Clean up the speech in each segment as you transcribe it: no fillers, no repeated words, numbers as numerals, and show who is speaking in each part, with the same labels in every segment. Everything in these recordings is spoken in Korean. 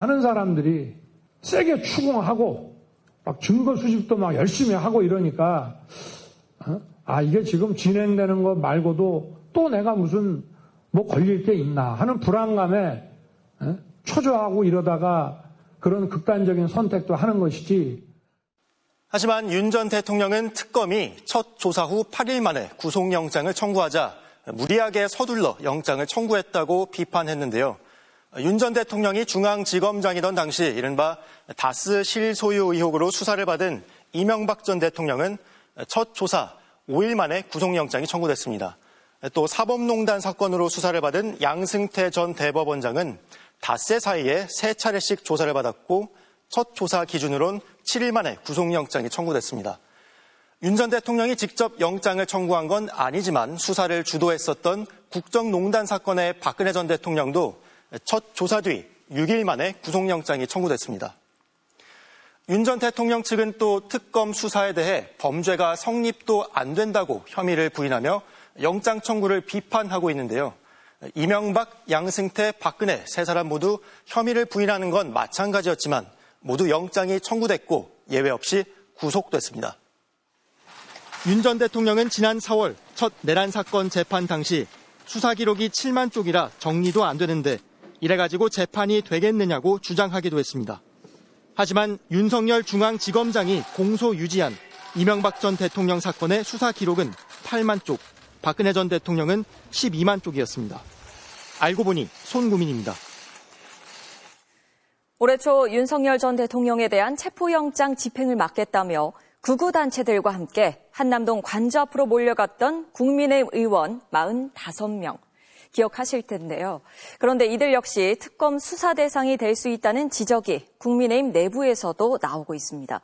Speaker 1: 하는 사람들이 세게 추궁하고 막 증거 수집도 막 열심히 하고 이러니까 이게 지금 진행되는 것 말고도 또 내가 무슨 뭐 걸릴 게 있나 하는 불안감에 초조하고 이러다가 그런 극단적인 선택도 하는 것이지.
Speaker 2: 하지만 윤 전 대통령은 특검이 첫 조사 후 8일 만에 구속영장을 청구하자 무리하게 서둘러 영장을 청구했다고 비판했는데요. 윤 전 대통령이 중앙지검장이던 당시 이른바 다스 실소유 의혹으로 수사를 받은 이명박 전 대통령은 첫 조사 5일 만에 구속영장이 청구됐습니다. 또 사법농단 사건으로 수사를 받은 양승태 전 대법원장은 닷새 사이에 3차례씩 조사를 받았고 첫 조사 기준으론 7일 만에 구속영장이 청구됐습니다. 윤 전 대통령이 직접 영장을 청구한 건 아니지만 수사를 주도했었던 국정농단 사건의 박근혜 전 대통령도 첫 조사 뒤 6일 만에 구속영장이 청구됐습니다. 윤 전 대통령 측은 또 특검 수사에 대해 범죄가 성립도 안 된다고 혐의를 부인하며 영장 청구를 비판하고 있는데요. 이명박, 양승태, 박근혜 세 사람 모두 혐의를 부인하는 건 마찬가지였지만 모두 영장이 청구됐고 예외 없이 구속됐습니다. 윤 전 대통령은 지난 4월 첫 내란 사건 재판 당시 수사 기록이 7만 쪽이라 정리도 안 되는데 이래가지고 재판이 되겠느냐고 주장하기도 했습니다. 하지만 윤석열 중앙지검장이 공소 유지한 이명박 전 대통령 사건의 수사 기록은 8만 쪽, 박근혜 전 대통령은 12만 쪽이었습니다. 알고 보니 손구민입니다.
Speaker 3: 올해 초 윤석열 전 대통령에 대한 체포영장 집행을 막겠다며 극우단체들과 함께 한남동 관저 앞으로 몰려갔던 국민의힘 의원 45명. 기억하실 텐데요. 그런데 이들 역시 특검 수사 대상이 될 수 있다는 지적이 국민의힘 내부에서도 나오고 있습니다.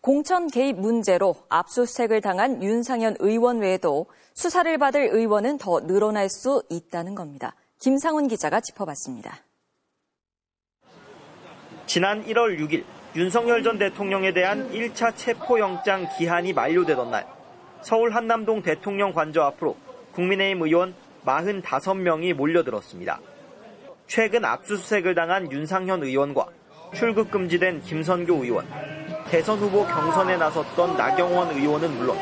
Speaker 3: 공천 개입 문제로 압수수색을 당한 윤상현 의원 외에도 수사를 받을 의원은 더 늘어날 수 있다는 겁니다. 김상훈 기자가 짚어봤습니다.
Speaker 4: 지난 1월 6일 윤석열 전 대통령에 대한 1차 체포영장 기한이 만료되던 날 서울 한남동 대통령 관저 앞으로 국민의힘 의원 45명이 몰려들었습니다. 최근 압수수색을 당한 윤상현 의원과 출국 금지된 김선교 의원, 대선 후보 경선에 나섰던 나경원 의원은 물론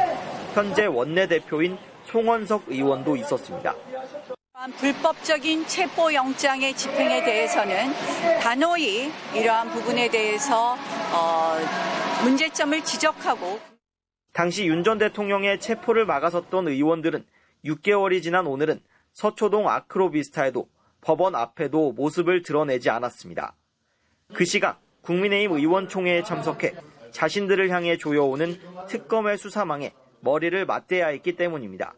Speaker 4: 현재 원내대표인 송원석 의원도 있었습니다.
Speaker 5: 불법적인 체포영장의 집행에 대해서는 단호히 이러한 부분에 대해서 문제점을 지적하고
Speaker 4: 당시 윤 전 대통령의 체포를 막아섰던 의원들은 6개월이 지난 오늘은 서초동 아크로비스타에도 법원 앞에도 모습을 드러내지 않았습니다. 그 시각 국민의힘 의원총회에 참석해 자신들을 향해 조여오는 특검의 수사망에 머리를 맞대야 했기 때문입니다.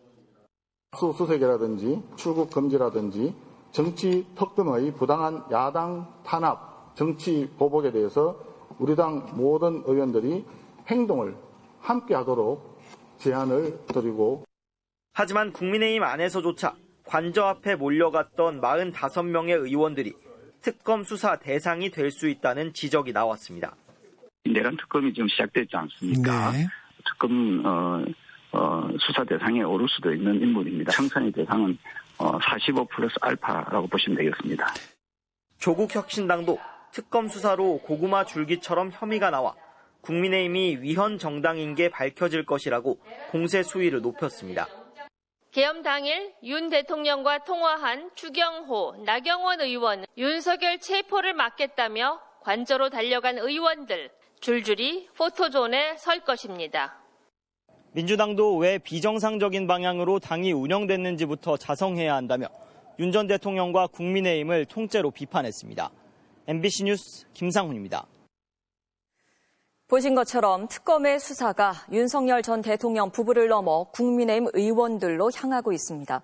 Speaker 6: 압수수색이라든지 출국 금지라든지 정치 특검의 부당한 야당 탄압, 정치 보복에 대해서 우리 당 모든 의원들이 행동을 함께 하도록 제안을 드리고
Speaker 4: 하지만 국민의힘 안에서조차 관저 앞에 몰려갔던 45명의 의원들이 특검 수사 대상이 될 수 있다는 지적이 나왔습니다.
Speaker 7: 내란 특검이 지금 시작됐지 않습니까? 네. 특검 수사 대상에 오를 수도 있는 인물입니다. 청산의 대상은 45 플러스 알파라고 보시면 되겠습니다.
Speaker 4: 조국혁신당도 특검 수사로 고구마 줄기처럼 혐의가 나와 국민의힘이 위헌 정당인 게 밝혀질 것이라고 공세 수위를 높였습니다.
Speaker 8: 계엄 당일 윤 대통령과 통화한 추경호, 나경원 의원, 윤석열 체포를 막겠다며 관저로 달려간 의원들 줄줄이 포토존에 설 것입니다.
Speaker 4: 민주당도 왜 비정상적인 방향으로 당이 운영됐는지부터 자성해야 한다며 윤 전 대통령과 국민의힘을 통째로 비판했습니다. MBC 뉴스 김상훈입니다.
Speaker 3: 보신 것처럼 특검의 수사가 윤석열 전 대통령 부부를 넘어 국민의힘 의원들로 향하고 있습니다.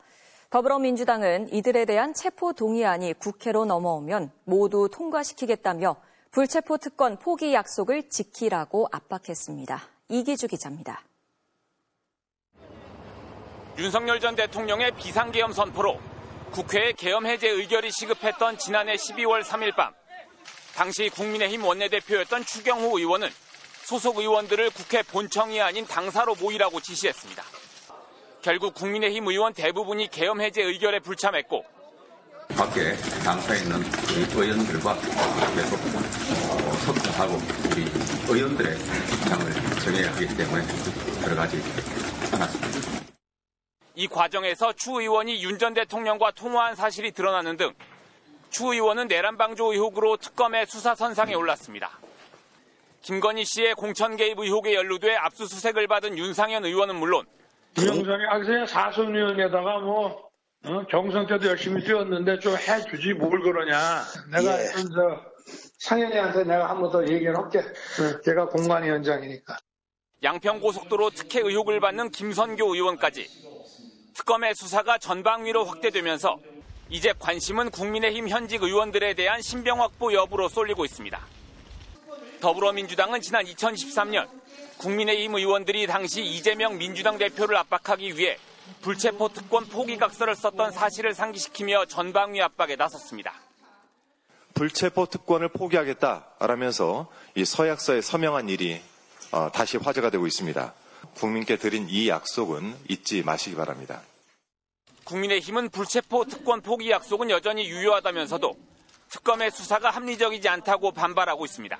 Speaker 3: 더불어민주당은 이들에 대한 체포 동의안이 국회로 넘어오면 모두 통과시키겠다며 불체포 특권 포기 약속을 지키라고 압박했습니다. 이기주 기자입니다.
Speaker 9: 윤석열 전 대통령의 비상계엄 선포로 국회에 계엄 해제 의결이 시급했던 지난해 12월 3일 밤 당시 국민의힘 원내대표였던 추경호 의원은 소속 의원들을 국회 본청이 아닌 당사로 모이라고 지시했습니다. 결국 국민의힘 의원 대부분이 계엄 해제 의결에 불참했고
Speaker 10: 밖에 당사에 있는 우리 의원들과 계속 소통하고 우리 의원들의 입장을 정해야 하기 때문에 여러 가지 많았습니다.
Speaker 9: 이 과정에서 추 의원이 윤 전 대통령과 통화한 사실이 드러나는 등 추 의원은 내란방조 의혹으로 특검의 수사선상에 올랐습니다. 김건희 씨의 공천 개입 의혹에 연루돼 압수수색을 받은 윤상현 의원은 물론
Speaker 1: 김영삼이 그냥 사선위원에다가 경선 때도 열심히 뛰었는데 좀 해주지 뭘 그러냐. 내가 상현이한테 내가 한 번 더 얘기를 할게. 걔가 공관위원장이니까.
Speaker 9: 양평고속도로 특혜 의혹을 받는 김선교 의원까지 특검의 수사가 전방위로 확대되면서 이제 관심은 국민의힘 현직 의원들에 대한 신병 확보 여부로 쏠리고 있습니다. 더불어민주당은 지난 2013년 국민의힘 의원들이 당시 이재명 민주당 대표를 압박하기 위해 불체포 특권 포기 각서를 썼던 사실을 상기시키며 전방위 압박에 나섰습니다.
Speaker 11: 불체포 특권을 포기하겠다라면서 이 서약서에 서명한 일이 다시 화제가 되고 있습니다. 국민께 드린 이 약속은 잊지 마시기 바랍니다.
Speaker 9: 국민의힘은 불체포 특권 포기 약속은 여전히 유효하다면서도 특검의 수사가 합리적이지 않다고 반발하고 있습니다.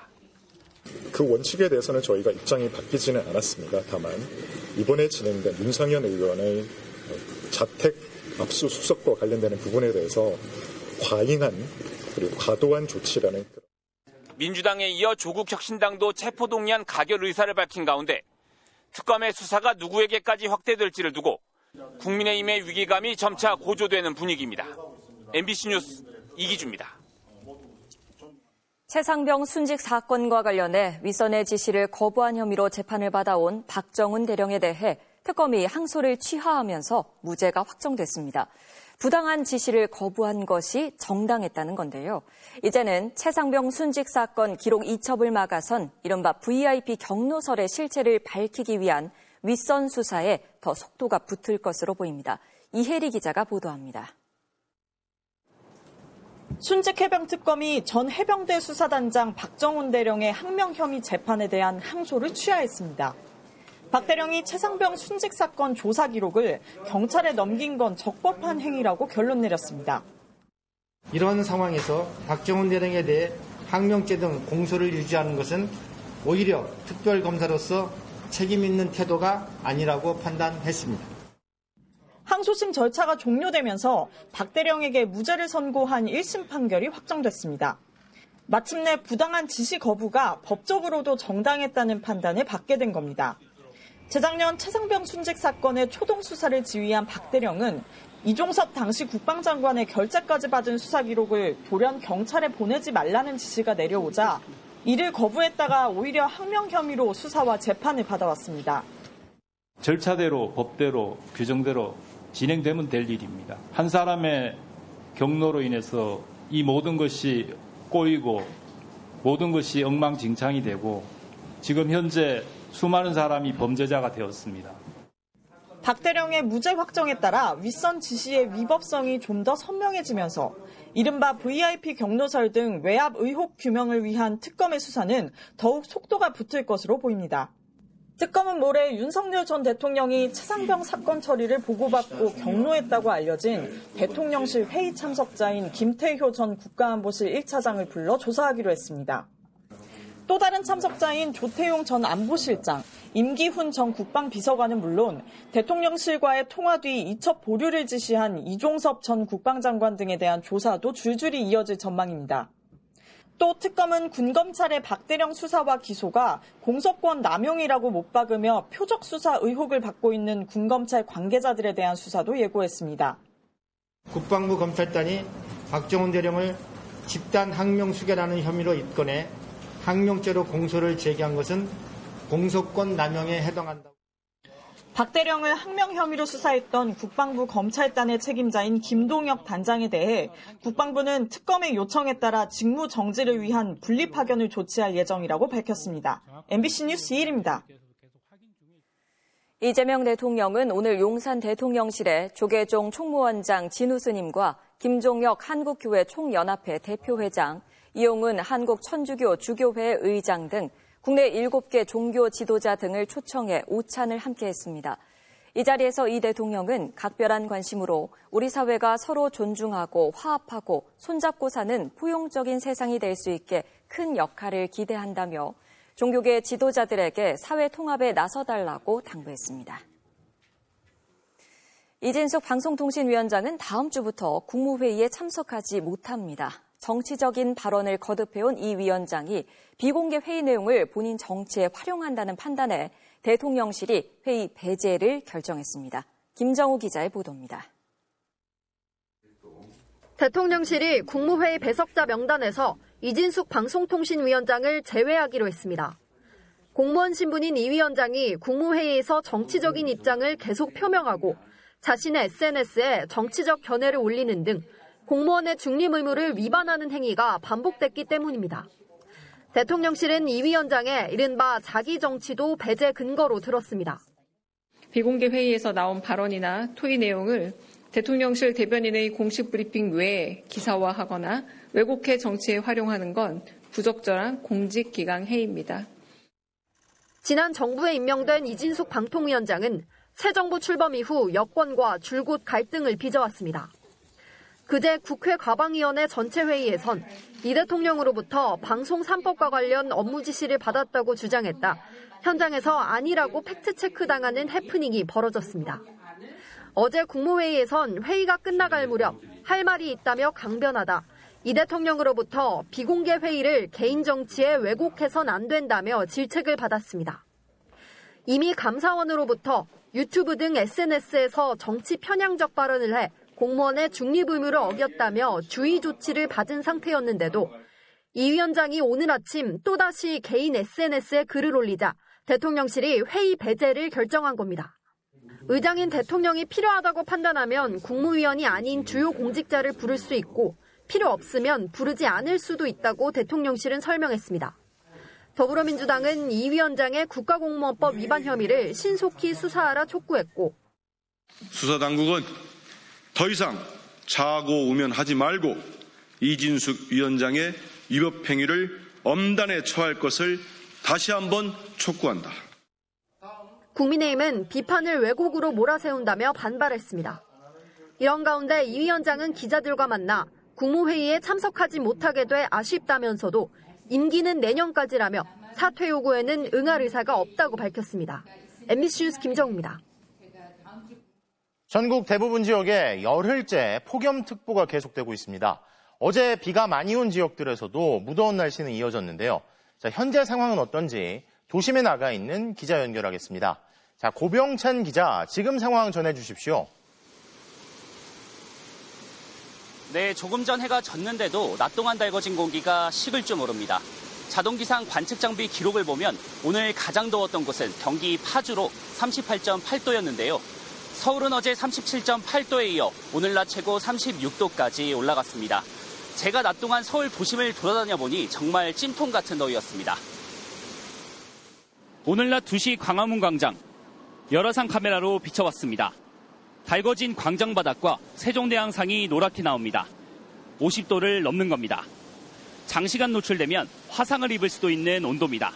Speaker 12: 그 원칙에 대해서는 저희가 입장이 바뀌지는 않았습니다. 다만 이번에 진행된 윤상현 의원의 자택 압수수색과 관련되는 부분에 대해서 과잉한 그리고 과도한 조치라는
Speaker 9: 민주당에 이어 조국혁신당도 체포동의안 가결 의사를 밝힌 가운데 특검의 수사가 누구에게까지 확대될지를 두고 국민의힘의 위기감이 점차 고조되는 분위기입니다. MBC 뉴스 이기주입니다.
Speaker 3: 최상병 순직 사건과 관련해 윗선의 지시를 거부한 혐의로 재판을 받아온 박정훈 대령에 대해 특검이 항소를 취하하면서 무죄가 확정됐습니다. 부당한 지시를 거부한 것이 정당했다는 건데요. 이제는 최상병 순직 사건 기록 이첩을 막아선 이른바 VIP 경로설의 실체를 밝히기 위한 윗선 수사에 더 속도가 붙을 것으로 보입니다. 이혜리 기자가 보도합니다.
Speaker 13: 순직 해병특검이 전 해병대 수사단장 박정훈 대령의 항명 혐의 재판에 대한 항소를 취하했습니다. 박 대령이 최상병 순직 사건 조사 기록을 경찰에 넘긴 건 적법한 행위라고 결론 내렸습니다.
Speaker 14: 이런 상황에서 박정훈 대령에 대해 항명죄 등 공소를 유지하는 것은 오히려 특별검사로서 책임 있는 태도가 아니라고 판단했습니다.
Speaker 13: 항소심 절차가 종료되면서 박 대령에게 무죄를 선고한 1심 판결이 확정됐습니다. 마침내 부당한 지시 거부가 법적으로도 정당했다는 판단을 받게 된 겁니다. 재작년 최상병 순직 사건의 초동 수사를 지휘한 박 대령은 이종섭 당시 국방장관의 결재까지 받은 수사 기록을 돌연 경찰에 보내지 말라는 지시가 내려오자 이를 거부했다가 오히려 항명 혐의로 수사와 재판을 받아왔습니다.
Speaker 15: 절차대로 법대로 규정대로 진행되면 될 일입니다. 한 사람의 경로로 인해서 이 모든 것이 꼬이고 모든 것이 엉망진창이 되고 지금 현재 수많은 사람이 범죄자가 되었습니다.
Speaker 13: 박 대령의 무죄 확정에 따라 윗선 지시의 위법성이 좀 더 선명해지면서 이른바 VIP 경로설 등 외압 의혹 규명을 위한 특검의 수사는 더욱 속도가 붙을 것으로 보입니다. 특검은 모레 윤석열 전 대통령이 최상병 사건 처리를 보고받고 경로했다고 알려진 대통령실 회의 참석자인 김태효 전 국가안보실 1차장을 불러 조사하기로 했습니다. 또 다른 참석자인 조태용 전 안보실장, 임기훈 전 국방비서관은 물론 대통령실과의 통화 뒤 이첩 보류를 지시한 이종섭 전 국방장관 등에 대한 조사도 줄줄이 이어질 전망입니다. 또 특검은 군검찰의 박 대령 수사와 기소가 공소권 남용이라고 못 박으며 표적 수사 의혹을 받고 있는 군검찰 관계자들에 대한 수사도 예고했습니다.
Speaker 14: 국방부 검찰단이 박정훈 대령을 집단 항명 수괴라는 혐의로 입건해 항명죄로 공소를 제기한 것은 공소권 남용에 해당한다.
Speaker 13: 박 대령을 항명 혐의로 수사했던 국방부 검찰단의 책임자인 김동혁 단장에 대해 국방부는 특검의 요청에 따라 직무 정지를 위한 분리 파견을 조치할 예정이라고 밝혔습니다. MBC 뉴스 이혜리입니다.
Speaker 3: 이재명 대통령은 오늘 용산 대통령실에 조계종 총무원장 진우 스님과 김종혁 한국교회 총연합회 대표회장, 이용은 한국천주교 주교회 의장 등 국내 7개 종교 지도자 등을 초청해 오찬을 함께했습니다. 이 자리에서 이 대통령은 각별한 관심으로 우리 사회가 서로 존중하고 화합하고 손잡고 사는 포용적인 세상이 될 수 있게 큰 역할을 기대한다며 종교계 지도자들에게 사회 통합에 나서달라고 당부했습니다. 이진숙 방송통신위원장은 다음 주부터 국무회의에 참석하지 못합니다. 정치적인 발언을 거듭해온 이 위원장이 비공개 회의 내용을 본인 정치에 활용한다는 판단에 대통령실이 회의 배제를 결정했습니다. 김정우 기자의 보도입니다.
Speaker 16: 대통령실이 국무회의 배석자 명단에서 이진숙 방송통신위원장을 제외하기로 했습니다. 공무원 신분인 이 위원장이 국무회의에서 정치적인 입장을 계속 표명하고 자신의 SNS에 정치적 견해를 올리는 등 공무원의 중립 의무를 위반하는 행위가 반복됐기 때문입니다. 대통령실은 이 위원장의 이른바 자기 정치도 배제 근거로 들었습니다.
Speaker 17: 비공개 회의에서 나온 발언이나 토의 내용을 대통령실 대변인의 공식 브리핑 외에 기사화하거나 왜곡해 정치에 활용하는 건 부적절한 공직기강 해이입니다.
Speaker 16: 지난 정부에 임명된 이진숙 방통위원장은 새 정부 출범 이후 여권과 줄곧 갈등을 빚어왔습니다. 그제 국회 과방위원회 전체 회의에선 이 대통령으로부터 방송 3법과 관련 업무 지시를 받았다고 주장했다. 현장에서 아니라고 팩트체크 당하는 해프닝이 벌어졌습니다. 어제 국무회의에선 회의가 끝나갈 무렵 할 말이 있다며 강변하다. 이 대통령으로부터 비공개 회의를 개인 정치에 왜곡해선 안 된다며 질책을 받았습니다. 이미 감사원으로부터 유튜브 등 SNS에서 정치 편향적 발언을 해 공무원의 중립 의무를 어겼다며 주의 조치를 받은 상태였는데도 이 위원장이 오늘 아침 또다시 개인 SNS에 글을 올리자 대통령실이 회의 배제를 결정한 겁니다. 의장인 대통령이 필요하다고 판단하면 국무위원이 아닌 주요 공직자를 부를 수 있고 필요 없으면 부르지 않을 수도 있다고 대통령실은 설명했습니다. 더불어민주당은 이 위원장의 국가공무원법 위반 혐의를 신속히 수사하라 촉구했고
Speaker 18: 수사당국은 더 이상 자고 우면하지 말고 이진숙 위원장의 위법 행위를 엄단에 처할 것을 다시 한번 촉구한다.
Speaker 16: 국민의힘은 비판을 왜곡으로 몰아세운다며 반발했습니다. 이런 가운데 이 위원장은 기자들과 만나 국무회의에 참석하지 못하게 돼 아쉽다면서도 임기는 내년까지라며 사퇴 요구에는 응할 의사가 없다고 밝혔습니다. MBC 뉴스 김정우입니다.
Speaker 19: 전국 대부분 지역에 열흘째 폭염특보가 계속되고 있습니다. 어제 비가 많이 온 지역들에서도 무더운 날씨는 이어졌는데요. 자, 현재 상황은 어떤지 도심에 나가 있는 기자 연결하겠습니다. 자, 고병찬 기자, 지금 상황 전해주십시오.
Speaker 20: 네, 조금 전 해가 졌는데도 낮 동안 달궈진 공기가 식을 줄 모릅니다. 자동기상 관측장비 기록을 보면 오늘 가장 더웠던 곳은 경기 파주로 38.8도였는데요. 서울은 어제 37.8도에 이어 오늘 낮 최고 36도까지 올라갔습니다. 제가 낮 동안 서울 도심을 돌아다녀 보니 정말 찜통 같은 더위였습니다. 오늘 낮 2시 광화문 광장, 여러 상 카메라로 비춰봤습니다. 달궈진 광장 바닥과 세종대왕상이 노랗게 나옵니다. 50도를 넘는 겁니다. 장시간 노출되면 화상을 입을 수도 있는 온도입니다.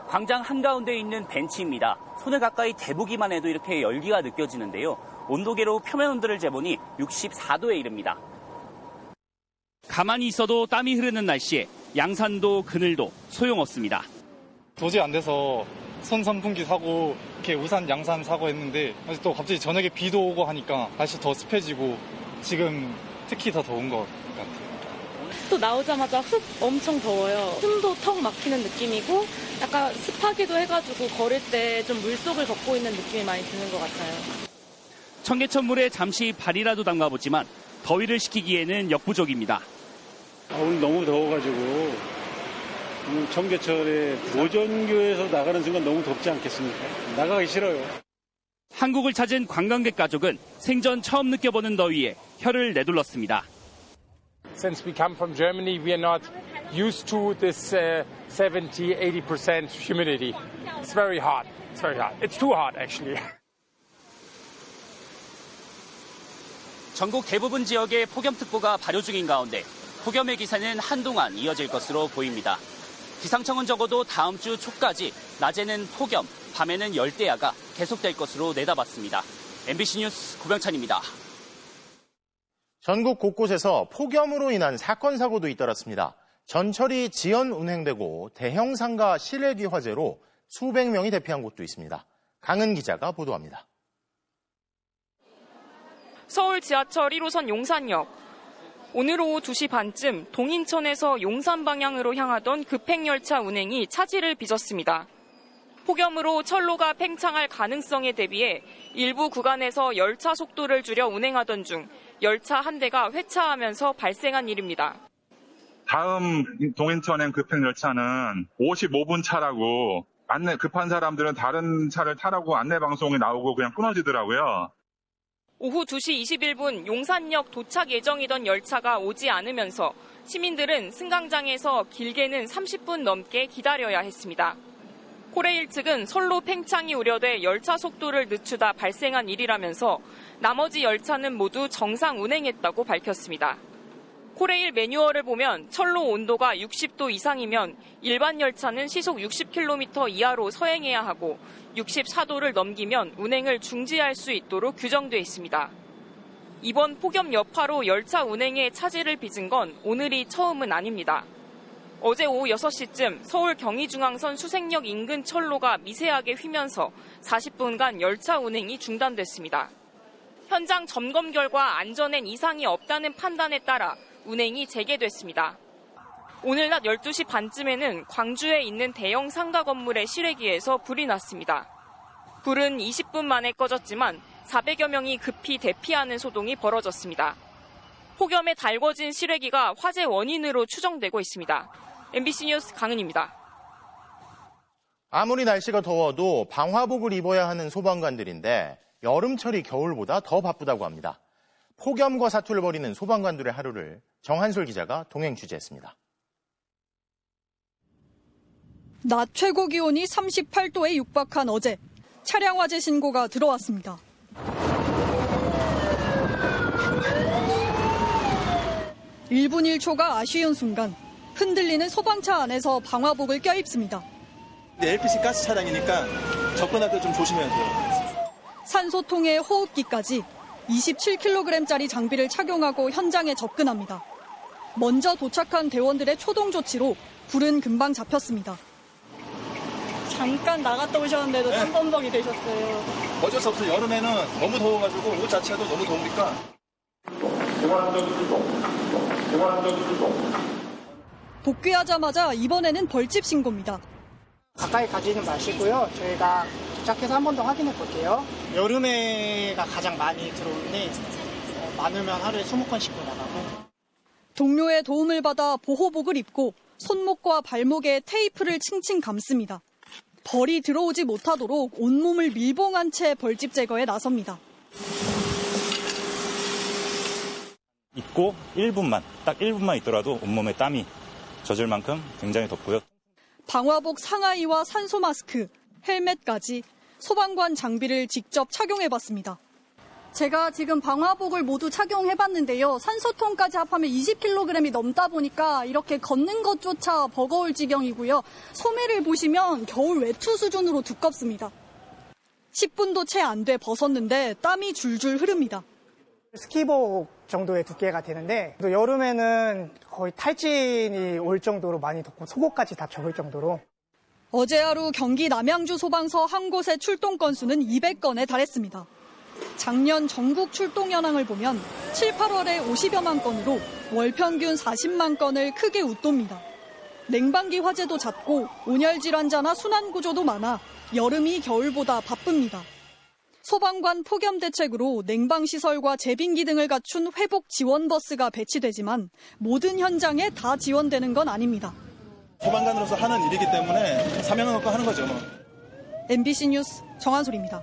Speaker 20: 광장 한가운데 있는 벤치입니다. 손을 가까이 대보기만 해도 이렇게 열기가 느껴지는데요. 온도계로 표면 온도를 재보니 64도에 이릅니다. 가만히 있어도 땀이 흐르는 날씨에 양산도 그늘도 소용없습니다.
Speaker 21: 도저히 안 돼서 선풍기 사고 이렇게 우산 양산 사고 했는데 또 갑자기 저녁에 비도 오고 하니까 날씨 더 습해지고 지금 특히 더 더운 것 같아요.
Speaker 22: 또 나오자마자 훅 엄청 더워요. 숨도 턱 막히는 느낌이고 약간 습하기도 해가지고 걸을 때 좀 물속을 걷고 있는 느낌이 많이 드는 것 같아요.
Speaker 20: 청계천물에 잠시 발이라도 담가보지만 더위를 식히기에는 역부족입니다.
Speaker 23: 오늘 너무 더워가지고 청계천에 노전교에서 나가는 순간 너무 덥지 않겠습니까? 나가기 싫어요.
Speaker 20: 한국을 찾은 관광객 가족은 생전 처음 느껴보는 더위에 혀를 내둘렀습니다.
Speaker 24: Since we come from Germany, we are not used to this 70-80% humidity. It's very hot. It's very hot. It's too hot, actually.
Speaker 20: 전국 대부분 지역에 폭염특보가 발효 중인 가운데 폭염의 기세는 한동안 이어질 것으로 보입니다. 기상청은 적어도 다음 주 초까지 낮에는 폭염, 밤에는 열대야가 계속될 것으로 내다봤습니다. MBC 뉴스 고병찬입니다.
Speaker 19: 전국 곳곳에서 폭염으로 인한 사건 사고도 잇따랐습니다. 전철이 지연 운행되고 대형 상가 실외기 화재로 수백 명이 대피한 곳도 있습니다. 강은 기자가 보도합니다.
Speaker 2: 서울 지하철 1호선 용산역. 오늘 오후 2시 반쯤 동인천에서 용산 방향으로 향하던 급행열차 운행이 차질을 빚었습니다. 폭염으로 철로가 팽창할 가능성에 대비해 일부 구간에서 열차 속도를 줄여 운행하던 중 열차 한 대가 회차하면서 발생한 일입니다.
Speaker 5: 다음 동인천행 급행열차는 55분 차라고 급한 사람들은 다른 차를 타라고 안내방송이 나오고 그냥 끊어지더라고요.
Speaker 2: 오후 2시 21분 용산역 도착 예정이던 열차가 오지 않으면서 시민들은 승강장에서 길게는 30분 넘게 기다려야 했습니다. 코레일 측은 선로 팽창이 우려돼 열차 속도를 늦추다 발생한 일이라면서 나머지 열차는 모두 정상 운행했다고 밝혔습니다. 코레일 매뉴얼을 보면 철로 온도가 60도 이상이면 일반 열차는 시속 60km 이하로 서행해야 하고 64도를 넘기면 운행을 중지할 수 있도록 규정돼 있습니다. 이번 폭염 여파로 열차 운행에 차질을 빚은 건 오늘이 처음은 아닙니다. 어제 오후 6시쯤 서울 경의중앙선 수색역 인근 철로가 미세하게 휘면서 40분간 열차 운행이 중단됐습니다. 현장 점검 결과 안전엔 이상이 없다는 판단에 따라 운행이 재개됐습니다. 오늘 낮 12시 반쯤에는 광주에 있는 대형 상가 건물의 실외기에서 불이 났습니다. 불은 20분 만에 꺼졌지만 400여 명이 급히 대피하는 소동이 벌어졌습니다. 폭염에 달궈진 실외기가 화재 원인으로 추정되고 있습니다. MBC 뉴스 강은입니다.
Speaker 19: 아무리 날씨가 더워도 방화복을 입어야 하는 소방관들인데 여름철이 겨울보다 더 바쁘다고 합니다. 폭염과 사투를 벌이는 소방관들의 하루를 정한솔 기자가 동행 취재했습니다.
Speaker 6: 낮 최고 기온이 38도에 육박한 어제 차량 화재 신고가 들어왔습니다. (1분 1초가) 아쉬운 순간 흔들리는 소방차 안에서 방화복을 껴입습니다.
Speaker 7: LPG 가스 차량이니까 접근할 때 좀 조심해야 돼요.
Speaker 6: 산소통에 호흡기까지 27kg짜리 장비를 착용하고 현장에 접근합니다. 먼저 도착한 대원들의 초동 조치로 불은 금방 잡혔습니다.
Speaker 22: 잠깐 나갔다 오셨는데도 땀범벅이 되셨어요.
Speaker 7: 어쩔 수 없어요. 여름에는 너무 더워가지고 옷 자체도 너무 더우니까.
Speaker 6: 복귀하자마자 이번에는 벌집 신고입니다.
Speaker 25: 가까이 가지는 마시고요. 저희가 도착해서 한 번 더 확인해 볼게요. 여름에가 가장 많이 들어오는데 많으면 하루에 20건 씻고 나가고.
Speaker 6: 동료의 도움을 받아 보호복을 입고 손목과 발목에 테이프를 칭칭 감습니다. 벌이 들어오지 못하도록 온몸을 밀봉한 채 벌집 제거에 나섭니다.
Speaker 26: 입고 1분만, 딱 1분만 있더라도 온몸에 땀이 젖을 만큼 굉장히 덥고요.
Speaker 6: 방화복 상하이와 산소 마스크, 헬멧까지 소방관 장비를 직접 착용해봤습니다. 제가 지금 방화복을 모두 착용해봤는데요. 산소통까지 합하면 20kg이 넘다 보니까 이렇게 걷는 것조차 버거울 지경이고요. 소매를 보시면 겨울 외투 수준으로 두껍습니다. 10분도 채 안 돼 벗었는데 땀이 줄줄 흐릅니다.
Speaker 25: 스키복 정도의 두께가 되는데 또 여름에는 거의 탈진이 올 정도로 많이 덥고 속옷까지 다 접을 정도로.
Speaker 6: 어제 하루 경기 남양주 소방서 한 곳의 출동 건수는 200건에 달했습니다. 작년 전국 출동 현황을 보면 7, 8월에 50여만 건으로 월 평균 40만 건을 크게 웃돕니다. 냉방기 화재도 잦고 온열 질환자나 순환 구조도 많아 여름이 겨울보다 바쁩니다. 소방관 폭염 대책으로 냉방시설과 제빙기 등을 갖춘 회복 지원 버스가 배치되지만 모든 현장에 다 지원되는 건 아닙니다.
Speaker 7: 소방관으로서 하는 일이기 때문에 사명을 갖고 하는 거죠.
Speaker 6: MBC 뉴스 정한솔입니다.